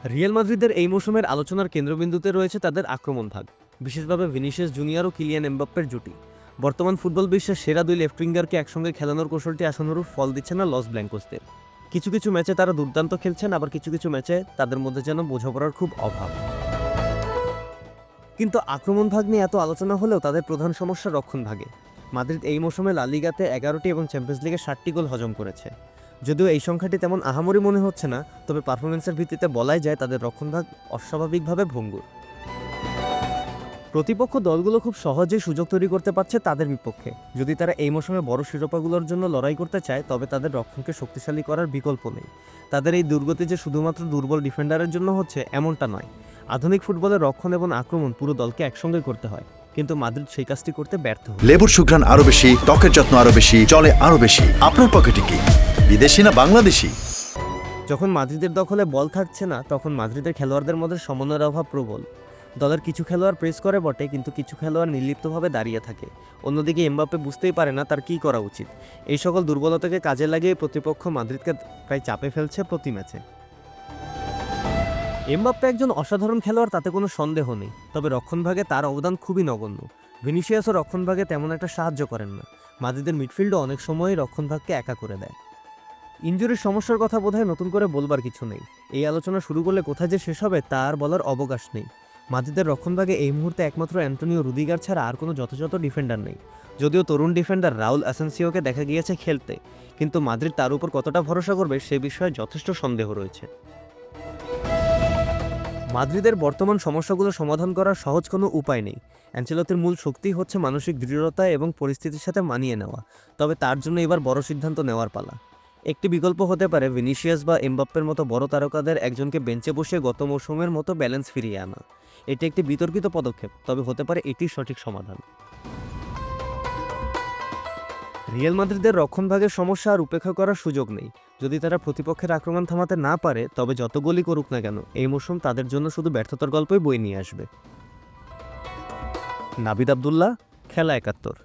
Real মাদ্রিদের এই মৌসুমের আলোচনার কেন্দ্রবিন্দুতে রয়েছে তাদের আক্রমণ ভাগ, বিশেষভাবে ভিনিসিয়াস জুনিয়র ও কিলিয়ান এমবাপ্পের জুটি। বর্তমান ফুটবল বিশ্বের সেরা দুই লেফট উইঙ্গারকে একসঙ্গে খেলানোর কৌশলটি আশানুরূপ ফল দিচ্ছে না লস ব্ল্যাঙ্কোসদের। কিছু কিছু ম্যাচে তারা দুর্দান্ত খেলছেন, আবার কিছু কিছু ম্যাচে তাদের মধ্যে যেন বোঝাপড়ার খুব অভাব। কিন্তু আক্রমণ ভাগ নিয়ে এত আলোচনা হলেও তাদের প্রধান সমস্যা রক্ষণ ভাগে। মাদ্রিদ এই মৌসুমে লা লিগাতে 11টি এবং চ্যাম্পিয়ন্স লিগে 7টি গোল হজম করেছে। যদিও এই সংখ্যাটি তেমন আহামরি মনে হচ্ছে না, তবে পারফরমেন্সের ভিত্তিতে বলাই যায় তাদের রক্ষণভাগ অস্বাভাবিকভাবে ভঙ্গুর। প্রতিপক্ষ দলগুলো খুব সহজেই সুযোগ তৈরি করতে পারছে তাদের বিপক্ষে। যদি তারা এই মৌসুমে বড় শিরোপাগুলোর জন্য লড়াই করতে চায়, তবে তাদের রক্ষণকে শক্তিশালী করার বিকল্প নেই। তাদের এই দুর্গতি যে শুধুমাত্র দুর্বল ডিফেন্ডারের জন্য হচ্ছে এমনটা নয়। আধুনিক ফুটবলে রক্ষণ এবং আক্রমণ পুরো দলকে একসঙ্গে করতে হয়, কিন্তু মাদ্রিদ সেই কাজটি করতে ব্যর্থ হয়। লেবুর সুঘ্রাণ আরো বেশি, ত্বকের যত্ন আরো বেশি, চলে আরো বেশি। আপনার পকেটে কি বিদেশি না বাংলাদেশি? যখন মাদ্রিদের দখলে বল থাকছে না, তখন মাদ্রিদের খেলোয়াড়দের মধ্যে সমন্বয়ের অভাব প্রবল। দলের কিছু খেলোয়াড় প্রেস করে বটে, কিন্তু কিছু খেলোয়াড় নির্লিপ্তভাবে দাঁড়িয়ে থাকে। অন্যদিকে এমবাপ্পে বুঝতেই পারে না তার কী করা উচিত। এই সকল দুর্বলতাকে কাজে লাগিয়ে প্রতিপক্ষ মাদ্রিদকে প্রায় চাপে ফেলছে প্রতি ম্যাচে। এমবাপ্পে একজন অসাধারণ খেলোয়াড়, তাতে কোনো সন্দেহ নেই, তবে রক্ষণভাগে তার অবদান খুবই নগণ্য। ভিনিসিয়াসও রক্ষণভাগে তেমন একটা সাহায্য করেন না। মাদ্রিদের মিডফিল্ডও অনেক সময়ই রক্ষণভাগকে একা করে দেয়। ইনজুরির সমস্যার কথা বোধহয় নতুন করে বলবার কিছু নেই। এই আলোচনা শুরু করলে কোথায় যে শেষ হবে তার বলার অবকাশ নেই। মাদ্রিদের রক্ষণভাগে এই মুহূর্তে একমাত্র অ্যান্টোনিও রুদিগার ছাড়া আর কোনো যথাযথ ডিফেন্ডার নেই। যদিও তরুণ ডিফেন্ডার রাউল অ্যাসেন্সিওকে দেখা গিয়েছে খেলতে, কিন্তু মাদ্রিদ তার উপর কতটা ভরসা করবে সে বিষয়ে যথেষ্ট সন্দেহ রয়েছে। মাদ্রিদের বর্তমান সমস্যাগুলো সমাধান করার সহজ কোনো উপায় নেই। অ্যানচেলত্তির মূল শক্তিই হচ্ছে মানসিক দৃঢ়তা এবং পরিস্থিতির সাথে মানিয়ে নেওয়া। তবে তার জন্য এবার বড় সিদ্ধান্ত নেওয়ার পালা। একটি বিকল্প হতে পারে ভিনিসিয়াস বা এমবাপ্পের মতো বড় তারকাদের একজনকে বেঞ্চে বসিয়ে গত মৌসুমের মতো ব্যালেন্স ফিরিয়ে আনা। এটি একটি বিতর্কিত পদক্ষেপ, তবে হতে পারে এটি সঠিক সমাধান। রিয়াল মাদ্রিদের রক্ষণভাগের সমস্যা আর উপেক্ষা করার সুযোগ নেই। যদি তারা প্রতিপক্ষের আক্রমণ থামাতে না পারে, তবে যত গোলই করুক না কেন, এই মৌসুম তাদের জন্য শুধু ব্যর্থতার গল্পই বয়ে নিয়ে আসবে। নাবিদ আবদুল্লাহ, খেলা ৭১।